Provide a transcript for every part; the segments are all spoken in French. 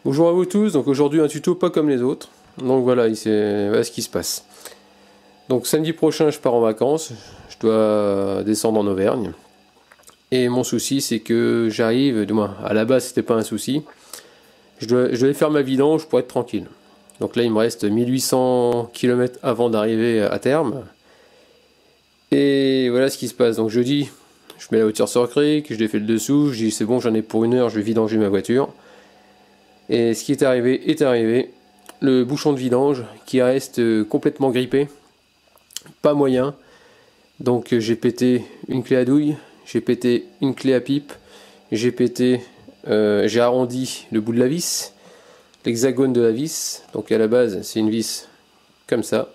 Bonjour à vous tous, donc aujourd'hui un tuto pas comme les autres. Donc voilà, voilà ce qui se passe. Donc samedi prochain je pars en vacances, je dois descendre en Auvergne. Et mon souci c'est que j'arrive, du moins à la base c'était pas un souci, je devais faire ma vidange pour être tranquille. Donc là il me reste 1800 km avant d'arriver à terme. Et voilà ce qui se passe, donc jeudi je mets la voiture sur cric, je défais le dessous, je dis c'est bon j'en ai pour 1 heure, je vais vidanger ma voiture. Et ce qui est arrivé, le bouchon de vidange qui reste complètement grippé, pas moyen. Donc j'ai pété une clé à douille, j'ai pété une clé à pipe, j'ai arrondi le bout de la vis, l'hexagone de la vis, donc à la base c'est une vis comme ça,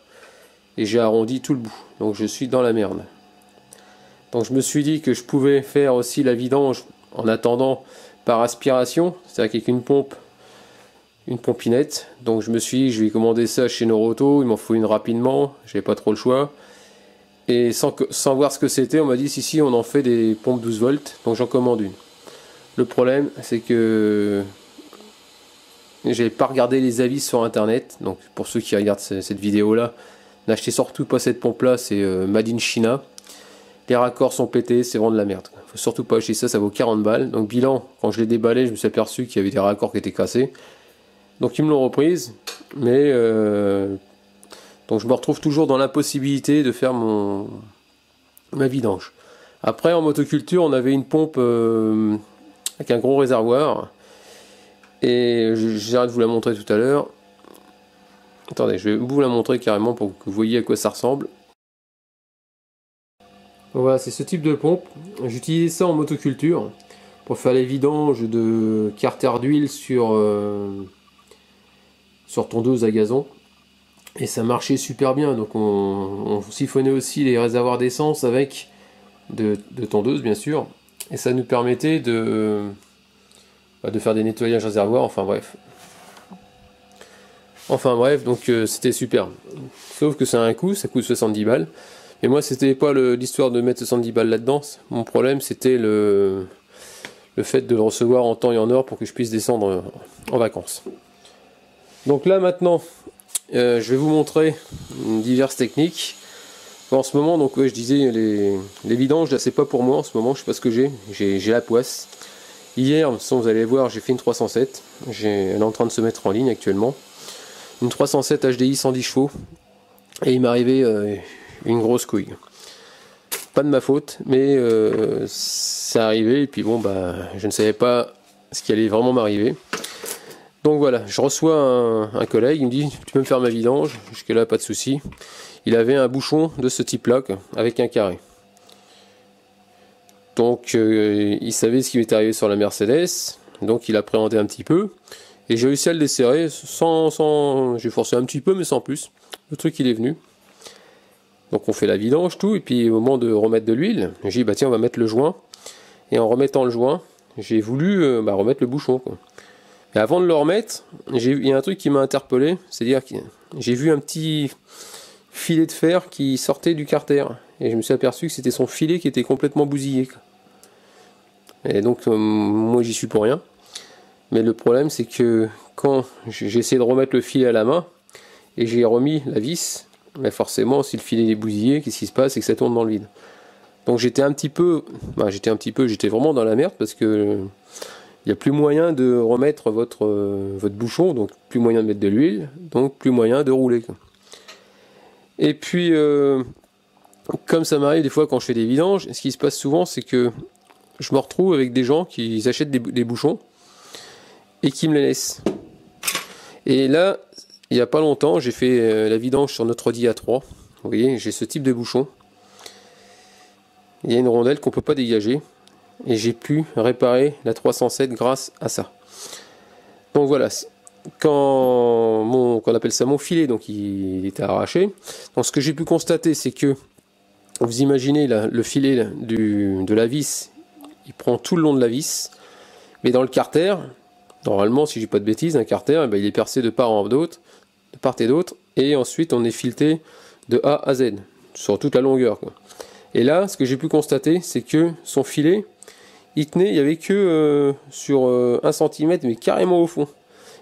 et j'ai arrondi tout le bout, donc je suis dans la merde. Donc je me suis dit que je pouvais faire aussi la vidange en attendant par aspiration, c'est-à-dire qu'avec une pompinette. Donc je me suis dit, je vais commander ça chez Noroto, il m'en faut une rapidement, j'avais pas trop le choix. Et sans voir ce que c'était, on m'a dit si on en fait des pompes 12 volts, donc j'en commande une. Le problème c'est que j'avais pas regardé les avis sur internet, donc pour ceux qui regardent cette vidéo là, n'achetez surtout pas cette pompe là, c'est Made in China. Les raccords sont pétés, c'est vraiment de la merde. Faut surtout pas acheter ça, ça vaut 40 balles. Donc bilan, quand je l'ai déballé, je me suis aperçu qu'il y avait des raccords qui étaient cassés. Donc ils me l'ont reprise, mais donc je me retrouve toujours dans l'impossibilité de faire ma vidange. Après en motoculture on avait une pompe avec un gros réservoir, et j'arrête de vous la montrer tout à l'heure. Attendez, je vais vous la montrer carrément pour que vous voyez à quoi ça ressemble. Donc voilà, c'est ce type de pompe. J'utilisais ça en motoculture pour faire les vidanges de carter d'huile sur tondeuse à gazon, et ça marchait super bien. Donc on siphonnait aussi les réservoirs d'essence avec de tondeuse bien sûr, et ça nous permettait de faire des nettoyages réservoirs, enfin bref, donc c'était super. Sauf que ça a un coût, ça coûte 70 balles. Mais moi c'était pas l'histoire de mettre 70 balles là-dedans, mon problème c'était le fait de le recevoir en temps et en heure pour que je puisse descendre en vacances. Donc là maintenant, je vais vous montrer diverses techniques. En ce moment, donc je disais les vidanges, là c'est pas pour moi en ce moment, je sais pas ce que j'ai la poisse. Hier, vous allez voir, j'ai fait une 307, elle est en train de se mettre en ligne actuellement. Une 307 HDI 110 chevaux, et il m'est arrivé une grosse couille. Pas de ma faute, mais c'est arrivé, et puis bon je ne savais pas ce qui allait vraiment m'arriver. Donc voilà, je reçois un collègue, il me dit tu peux me faire ma vidange, jusque là pas de souci. Il avait un bouchon de ce type là avec un carré. Donc il savait ce qui m'était arrivé sur la Mercedes, donc il appréhendait un petit peu, et j'ai réussi à le desserrer j'ai forcé un petit peu mais sans plus. Le truc il est venu. Donc on fait la vidange tout, et puis au moment de remettre de l'huile, j'ai dit bah tiens on va mettre le joint, et en remettant le joint, j'ai voulu remettre le bouchon quoi. Mais avant de le remettre, il y a un truc qui m'a interpellé, c'est-à-dire que j'ai vu un petit filet de fer qui sortait du carter, et je me suis aperçu que c'était son filet qui était complètement bousillé. Et donc moi j'y suis pour rien. Mais le problème c'est que quand j'ai essayé de remettre le filet à la main, et j'ai remis la vis, mais forcément si le filet est bousillé, qu'est-ce qui se passe, c'est que ça tourne dans le vide. Donc j'étais vraiment dans la merde, parce que il n'y a plus moyen de remettre votre bouchon, donc plus moyen de mettre de l'huile, donc plus moyen de rouler. Et puis, comme ça m'arrive des fois quand je fais des vidanges, ce qui se passe souvent, c'est que je me retrouve avec des gens qui achètent des bouchons et qui me les laissent. Et là, il n'y a pas longtemps, j'ai fait la vidange sur notre Audi A3. Vous voyez, j'ai ce type de bouchon. Il y a une rondelle qu'on ne peut pas dégager. Et j'ai pu réparer la 307 grâce à ça. Donc voilà, quand on appelle ça mon filet, donc il était arraché. Donc ce que j'ai pu constater, c'est que vous imaginez le filet de la vis, il prend tout le long de la vis, mais dans le carter, normalement si j'ai pas de bêtises, un carter il est percé de part et d'autre, et ensuite on est fileté de A à Z sur toute la longueur quoi. Et là ce que j'ai pu constater, c'est que son filet il n'y avait que sur 1 cm, mais carrément au fond.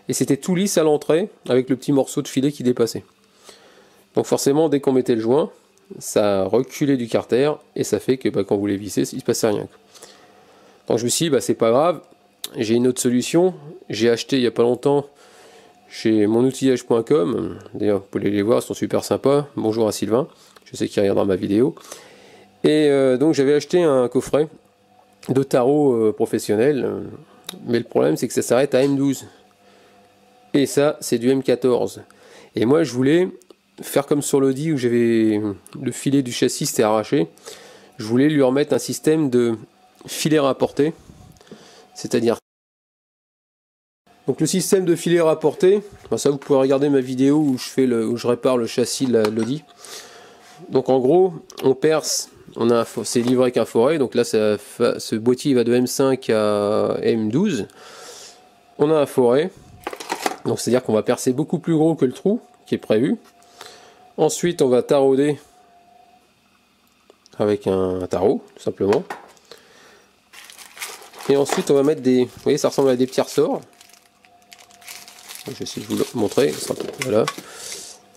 et c'était tout lisse à l'entrée avec le petit morceau de filet qui dépassait. Donc forcément, dès qu'on mettait le joint, ça reculait du carter et ça fait que quand vous les vissez, il ne se passait rien. Donc je me suis dit, c'est pas grave, j'ai une autre solution. J'ai acheté il n'y a pas longtemps chez monoutillage.com, d'ailleurs vous pouvez les voir, ils sont super sympas. Bonjour à Sylvain, je sais qu'il regardera ma vidéo. Et donc j'avais acheté un coffret de tarot professionnel, mais le problème c'est que ça s'arrête à M12. Et ça, c'est du M14. Et moi je voulais faire comme sur l'Audi où j'avais le filet du châssis c'était arraché. Je voulais lui remettre un système de filet rapporté, c'est-à-dire donc le système de filet rapporté, ça vous pouvez regarder ma vidéo où je répare le châssis de l'Audi. Donc en gros, on perce, c'est livré avec un forêt, donc là ce boîtier va de M5 à M12. On a un forêt, donc c'est-à-dire qu'on va percer beaucoup plus gros que le trou qui est prévu. Ensuite, on va tarauder avec un tarot, tout simplement. Et ensuite, on va mettre des... Vous voyez, ça ressemble à des petits ressorts. Je vais essayer de vous le montrer. Voilà.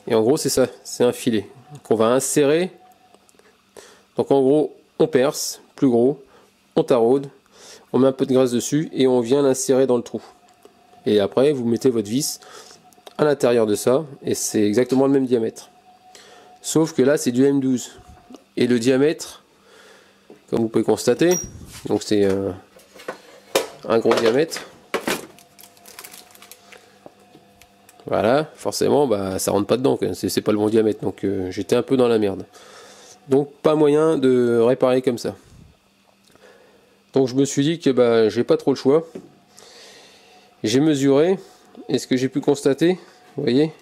Et en gros, c'est ça. C'est un filet qu'on va insérer. Donc en gros, on perce, plus gros. On taraude. On met un peu de graisse dessus et on vient l'insérer dans le trou. Et après, vous mettez votre vis à l'intérieur de ça. Et c'est exactement le même diamètre. Sauf que là, c'est du M12. Et le diamètre, comme vous pouvez constater, donc c'est un gros diamètre. Voilà, forcément, ça rentre pas dedans, c'est pas le bon diamètre, donc j'étais un peu dans la merde. Donc pas moyen de réparer comme ça. Donc je me suis dit que j'ai pas trop le choix. J'ai mesuré, et ce que j'ai pu constater, vous voyez,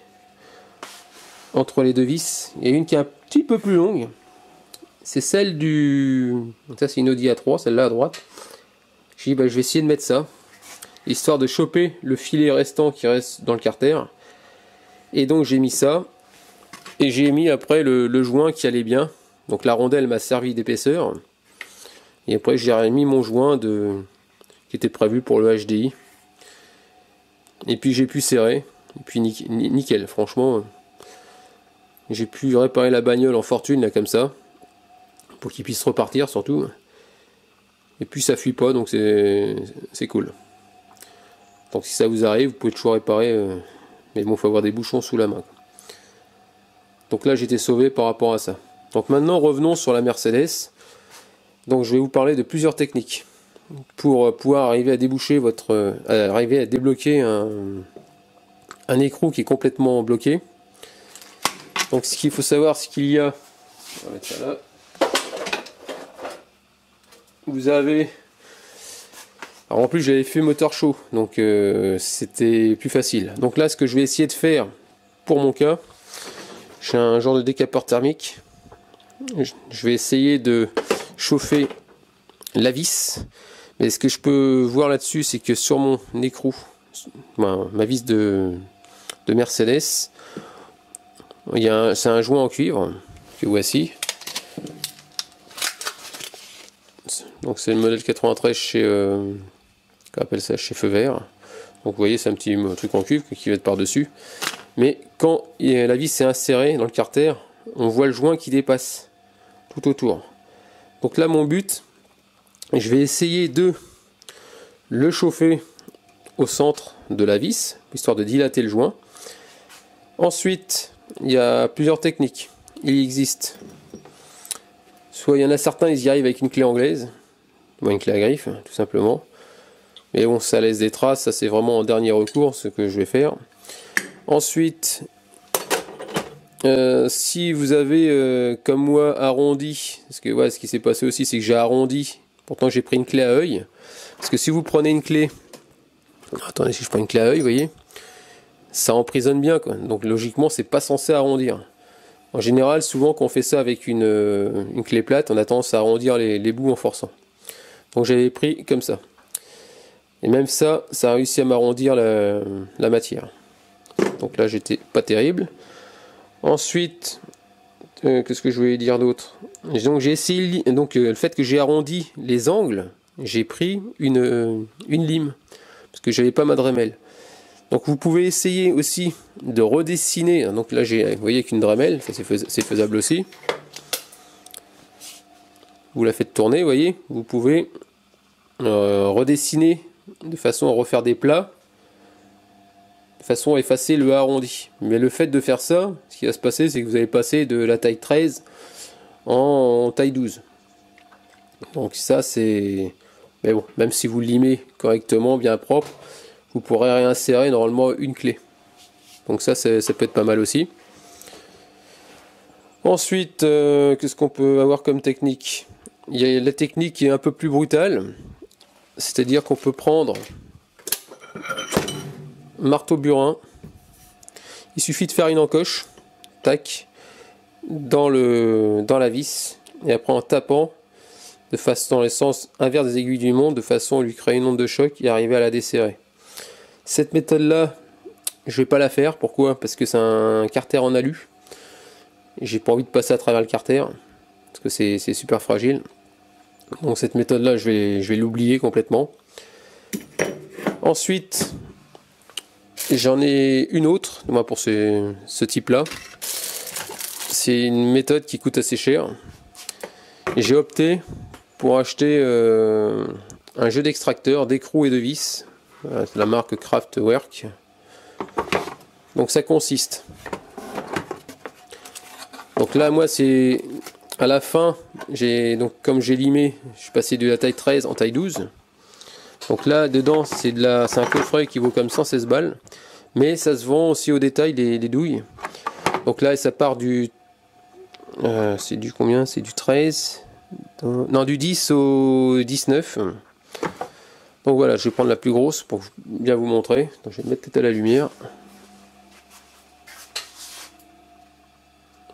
entre les deux vis, il y a une qui est un petit peu plus longue. C'est celle du... Ça c'est une Audi A3, celle-là à droite. J'ai dit je vais essayer de mettre ça, histoire de choper le filet restant qui reste dans le carter. Et donc j'ai mis ça, et j'ai mis après le joint qui allait bien. Donc la rondelle m'a servi d'épaisseur. Et après j'ai mis mon joint qui était prévu pour le HDI. Et puis j'ai pu serrer, et puis nickel, franchement. J'ai pu réparer la bagnole en fortune là comme ça, pour qu'il puisse repartir surtout. Et puis ça fuit pas, donc c'est cool. Donc si ça vous arrive, vous pouvez toujours réparer, mais bon, il faut avoir des bouchons sous la main. Donc là j'étais sauvé par rapport à ça. Donc maintenant revenons sur la Mercedes. Donc je vais vous parler de plusieurs techniques pour pouvoir arriver à déboucher arriver à débloquer un écrou qui est complètement bloqué. Donc ce qu'il faut savoir, c'est qu'il y a, on va mettre ça là. Vous avez, alors en plus j'avais fait moteur chaud, donc c'était plus facile. Donc là ce que je vais essayer de faire pour mon cas, j'ai un genre de décapeur thermique. Je vais essayer de chauffer la vis, mais ce que je peux voir là-dessus, c'est que sur mon écrou, ma vis de Mercedes, c'est un joint en cuivre que voici. Donc c'est le modèle 93 chez qu'on appelle ça chez Feu Vert. Donc vous voyez, c'est un petit truc en cuivre qui va être par dessus. Mais quand la vis est insérée dans le carter, on voit le joint qui dépasse tout autour. Donc là mon but, je vais essayer de le chauffer au centre de la vis, histoire de dilater le joint. Ensuite, il y a plusieurs techniques. Il existe, soit il y en a certains, ils y arrivent avec une clé anglaise, une clé à griffe, tout simplement. Mais bon, ça laisse des traces, ça c'est vraiment en dernier recours ce que je vais faire. Ensuite, si vous avez, comme moi, arrondi, parce que ouais, ce qui s'est passé aussi, c'est que j'ai arrondi, pourtant j'ai pris une clé à œil, parce que si vous prenez une clé, attendez, si je prends une clé à œil, vous voyez, ça emprisonne bien, quoi. Donc logiquement, c'est pas censé arrondir. En général, souvent quand on fait ça avec une clé plate, on a tendance à arrondir les bouts en forçant. Donc j'avais pris comme ça. Et même ça, ça a réussi à m'arrondir la matière. Donc là, j'étais pas terrible. Ensuite, qu'est-ce que je voulais dire d'autre? Donc j'ai essayé, le fait que j'ai arrondi les angles, j'ai pris une lime, parce que j'avais pas ma Dremel. Donc vous pouvez essayer aussi de redessiner. Donc là j'ai, vous voyez qu'une Dremel, c'est faisable aussi. Vous la faites tourner, vous voyez. Vous pouvez redessiner de façon à refaire des plats, de façon à effacer le arrondi. Mais le fait de faire ça, ce qui va se passer, c'est que vous allez passer de la taille 13 en taille 12. Donc ça c'est... Mais bon, même si vous limez correctement, bien propre, vous pourrez réinsérer normalement une clé. Donc ça peut être pas mal aussi. Ensuite, qu'est-ce qu'on peut avoir comme technique? Il y a la technique qui est un peu plus brutale. C'est-à-dire qu'on peut prendre marteau burin. Il suffit de faire une encoche, tac, dans la vis, et après en tapant de façon dans le sens inverse des aiguilles du monde, de façon à lui créer une onde de choc et arriver à la desserrer. Cette méthode là, je vais pas la faire. Pourquoi? Parce que c'est un carter en alu. J'ai pas envie de passer à travers le carter parce que c'est super fragile. Donc cette méthode là, je vais l'oublier complètement. Ensuite, j'en ai une autre, moi pour ce type là. C'est une méthode qui coûte assez cher. J'ai opté pour acheter un jeu d'extracteur, d'écrou et de vis. La marque Craftwork. Donc ça consiste. Donc là moi c'est à la fin, donc comme j'ai limé, je suis passé de la taille 13 en taille 12. Donc là dedans c'est un coffret qui vaut comme 116 balles. Mais ça se vend aussi au détail les douilles. Donc là ça part du c'est du combien? C'est du 13. Non, du 10 au 19. Donc voilà, je vais prendre la plus grosse pour bien vous montrer. Donc, je vais mettre peut-être à la lumière.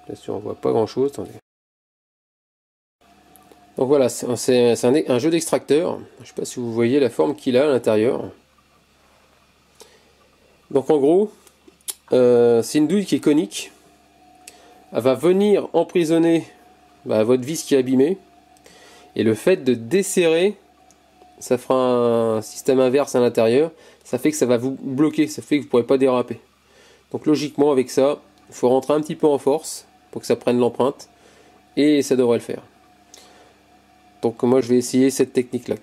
Bien sûr, on voit pas grand chose. Attendez. Donc voilà, c'est un jeu d'extracteur. Je ne sais pas si vous voyez la forme qu'il a à l'intérieur. Donc en gros, c'est une douille qui est conique. Elle va venir emprisonner votre vis qui est abîmée. Et le fait de desserrer, ça fera un système inverse à l'intérieur. Ça fait que ça va vous bloquer, ça fait que vous ne pourrez pas déraper. Donc logiquement avec ça, il faut rentrer un petit peu en force pour que ça prenne l'empreinte. Et ça devrait le faire. Donc moi je vais essayer cette technique là.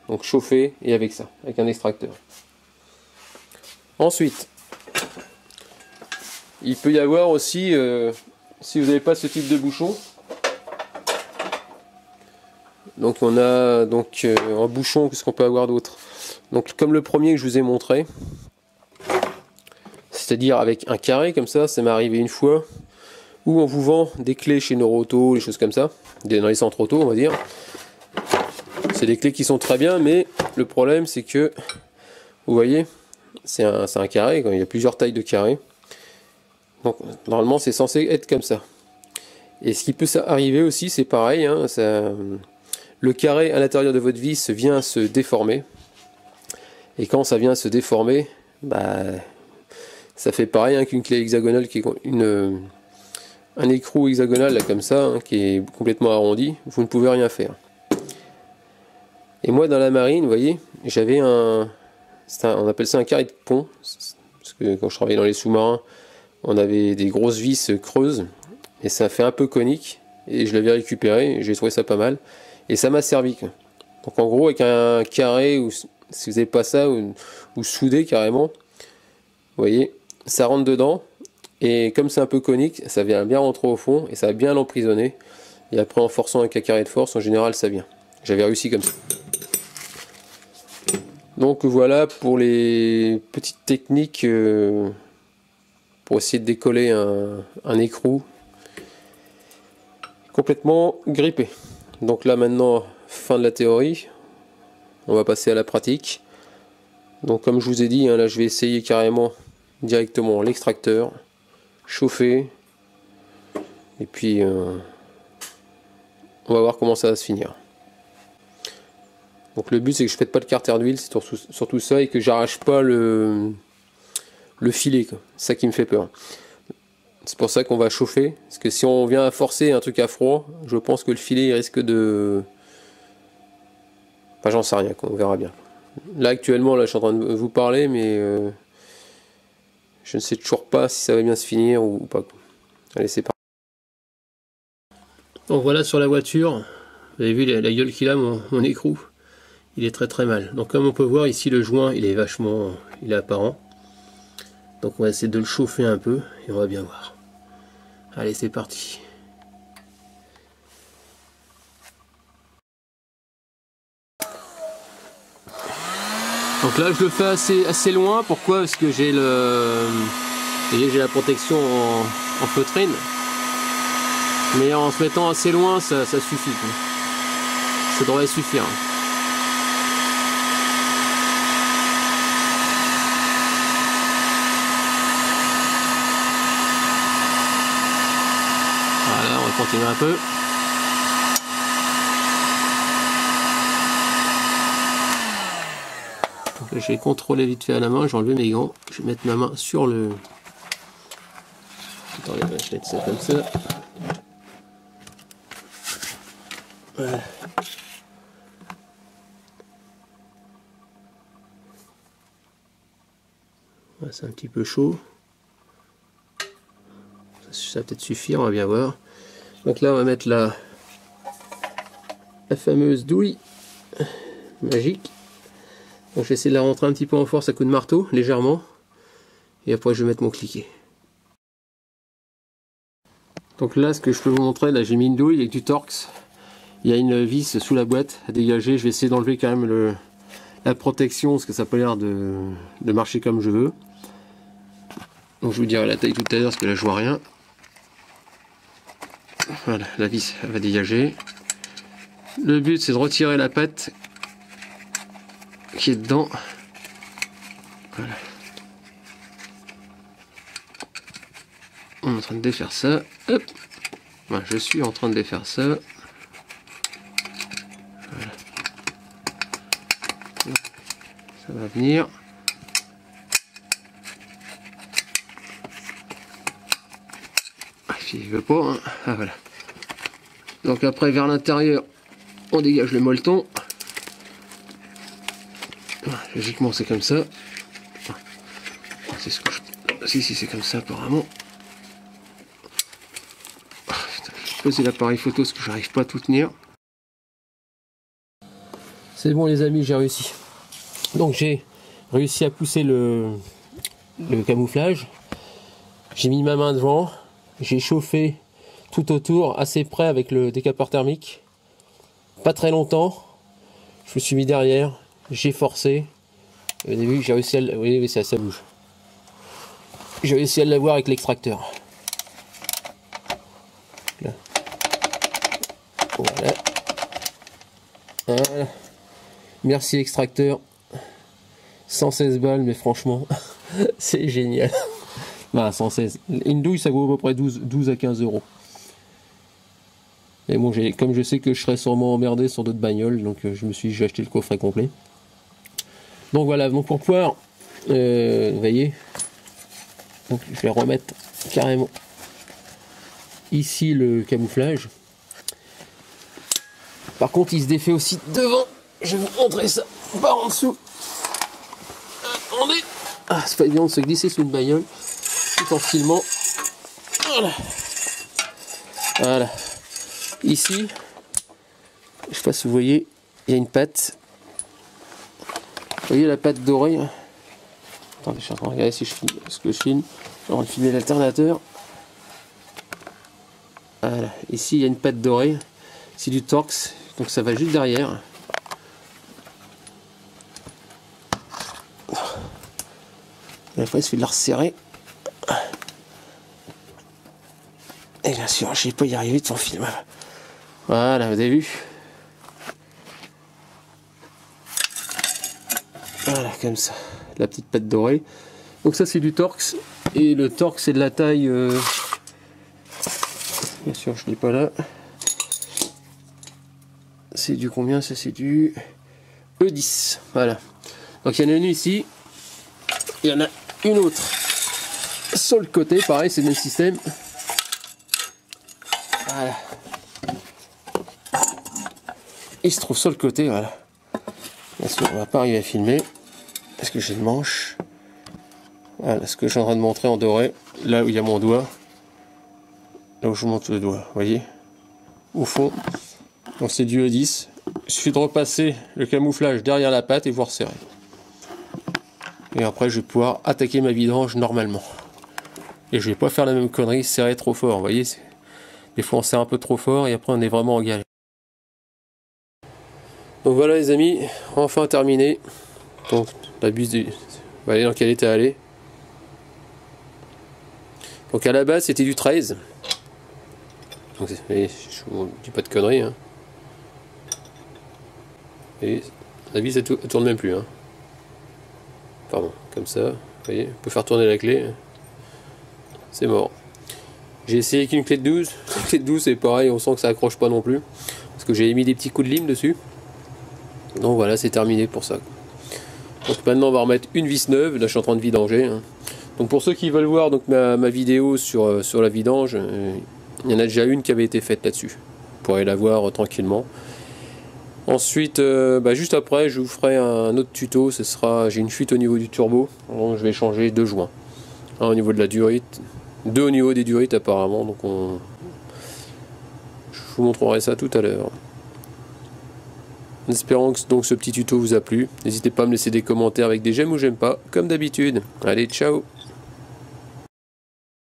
Donc chauffer et avec ça, avec un extracteur. Ensuite, il peut y avoir aussi, si vous n'avez pas ce type de bouchon, donc on a donc un bouchon, qu'est-ce qu'on peut avoir d'autre? Donc comme le premier que je vous ai montré, c'est-à-dire avec un carré comme ça m'est arrivé une fois, où on vous vend des clés chez Noroto, des choses comme ça, dans les centres auto on va dire. C'est des clés qui sont très bien, mais le problème c'est que, vous voyez, c'est un carré, il y a plusieurs tailles de carrés. Donc normalement c'est censé être comme ça. Et ce qui peut arriver aussi, c'est pareil, hein, le carré à l'intérieur de votre vis vient se déformer. Et quand ça vient se déformer, ça fait pareil hein, qu'une clé hexagonale, un écrou hexagonal là, comme ça, hein, qui est complètement arrondi, vous ne pouvez rien faire. Et moi dans la marine, vous voyez, j'avais on appelle ça un carré de pont, parce que quand je travaillais dans les sous-marins, on avait des grosses vis creuses, et ça fait un peu conique, et je l'avais récupéré, et j'ai trouvé ça pas mal, et ça m'a servi. Donc en gros, avec un carré, ou si vous n'avez pas ça, ou soudé carrément, vous voyez, ça rentre dedans, et comme c'est un peu conique, ça vient bien rentrer au fond, et ça va bien l'emprisonner, et après en forçant avec un carré de force, en général ça vient. J'avais réussi comme ça. Donc voilà pour les petites techniques pour essayer de décoller un écrou complètement grippé. Donc là maintenant, fin de la théorie, on va passer à la pratique. Donc comme je vous ai dit, hein, là je vais essayer carrément directement l'extracteur, chauffer, et puis on va voir comment ça va se finir. Donc le but c'est que je ne pète pas le carter d'huile, c'est surtout ça, et que j'arrache pas le filet, c'est ça qui me fait peur. C'est pour ça qu'on va chauffer, parce que si on vient à forcer un truc à froid, je pense que le filet il risque de... Enfin j'en sais rien, on verra bien. Là actuellement, là, je suis en train de vous parler, mais Je ne sais toujours pas si ça va bien se finir ou pas. Allez, c'est parti. Donc voilà sur la voiture, vous avez vu la gueule qu'il a, mon écrou. Il est très très mal. Donc comme on peut voir ici, le joint il est apparent. Donc on va essayer de le chauffer un peu et on va bien voir. Allez, c'est parti. Donc là je le fais assez loin. Pourquoi? Parce que j'ai la protection en feutrine. Mais en se mettant assez loin, ça suffit. Ça devrait suffire. Voilà, on va continuer un peu. J'ai contrôlé vite fait à la main, j'ai enlevé mes gants. Je vais mettre ma main sur le... Attendez, je vais mettre ça comme ça. Voilà. Voilà, c'est un petit peu chaud. Ça va peut-être suffire, on va bien voir. Donc là on va mettre la fameuse douille magique. Donc je vais essayer de la rentrer un petit peu en force à coup de marteau, légèrement. Et après je vais mettre mon cliquet. Donc là ce que je peux vous montrer, là j'ai mis une douille avec du Torx. Il y a une vis sous la boîte à dégager. Je vais essayer d'enlever quand même la protection parce que ça n'a pas l'air de marcher comme je veux. Donc je vous dirai la taille tout à l'heure parce que là je vois rien. Voilà, la vis elle va dégager. Le but c'est de retirer la patte qui est dedans. Voilà. On est en train de défaire ça. Hop. Voilà, je suis en train de défaire ça. Voilà. Ça va venir. Il veut pas, hein. Ah, voilà. Donc après vers l'intérieur on dégage le molleton. Logiquement c'est comme ça. C'est ce que si c'est comme ça apparemment. Je vais poser l'appareil photo parce que j'arrive pas à tout tenir. C'est bon les amis, j'ai réussi. Donc j'ai réussi à pousser le camouflage. J'ai mis ma main devant. J'ai chauffé tout autour, assez près avec le décapeur thermique. Pas très longtemps. Je me suis mis derrière. J'ai forcé. Au début, j'ai réussi à... Oui, ça bouge. J'ai réussi à l'avoir avec l'extracteur. Voilà. Voilà. Merci l'extracteur. 116 balles, mais franchement, c'est génial. Bah, 116. Une douille, ça vaut à peu près 12 à 15 euros. Et bon, comme je sais que je serais sûrement emmerdé sur d'autres bagnoles, donc j'ai acheté le coffret complet. Donc voilà, donc pour pouvoir, vous voyez, donc je vais remettre carrément ici le camouflage. Par contre, il se défait aussi devant. Je vais vous montrer ça par en dessous. Attendez. Ah, c'est pas évident de se glisser sous une bagnole tout en filmant. Voilà. Voilà. Ici, je sais pas si vous voyez, il y a une patte. Vous voyez la patte dorée. Attendez, je suis en train de regarder si je filme. Est-ce que je filme? Je vais filmer l'alternateur. Voilà. Ici, il y a une patte dorée. C'est du Torx. Donc ça va juste derrière. Et après, il suffit de la resserrer. Et bien sûr, je ne vais pas y arriver de son film. Voilà, vous avez vu? Voilà, comme ça. La petite patte dorée. Donc ça, c'est du Torx. Et le Torx, c'est de la taille... Bien sûr, je ne l'ai pas là. C'est du combien? Ça, c'est du E10. Voilà. Donc il y en a une ici. Il y en a une autre sur le côté. Pareil, c'est le même système. Voilà. Il se trouve sur le côté, voilà. Bien sûr, on va pas arriver à filmer parce que j'ai le manche. Voilà ce que je suis en train de montrer en doré, là où il y a mon doigt, là où je monte le doigt, vous voyez, au fond. Donc c'est du E10, il suffit de repasser le camouflage derrière la patte et vous resserrer. Et après je vais pouvoir attaquer ma vidange normalement. Et je vais pas faire la même connerie, serrer trop fort, vous voyez, des fois on serre un peu trop fort et après on est vraiment en galère. Donc voilà les amis, enfin terminé. Donc la buse, vous voyez dans quel état elle est. Donc à la base c'était du 13. Donc je vous dis pas de conneries. Hein. Et la vis elle tourne même plus. Hein. Pardon, comme ça. Vous voyez, on peut faire tourner la clé. C'est mort. J'ai essayé avec une clé de 12. La clé de 12 c'est pareil, on sent que ça accroche pas non plus. Parce que j'ai mis des petits coups de lime dessus. Donc voilà, c'est terminé pour ça. Donc maintenant on va remettre une vis neuve. Là je suis en train de vidanger. Hein. Donc pour ceux qui veulent voir donc, ma vidéo sur la vidange, il y en a déjà une qui avait été faite là-dessus. Vous pourrez la voir tranquillement. Ensuite, juste après, je vous ferai un autre tuto. Ce sera, j'ai une fuite au niveau du turbo, donc je vais changer 2 joints. Un au niveau de la durite, 2 au niveau des durites apparemment. Donc je vous montrerai ça tout à l'heure. En espérant que donc, ce petit tuto vous a plu. N'hésitez pas à me laisser des commentaires avec des j'aime ou j'aime pas, comme d'habitude. Allez, ciao!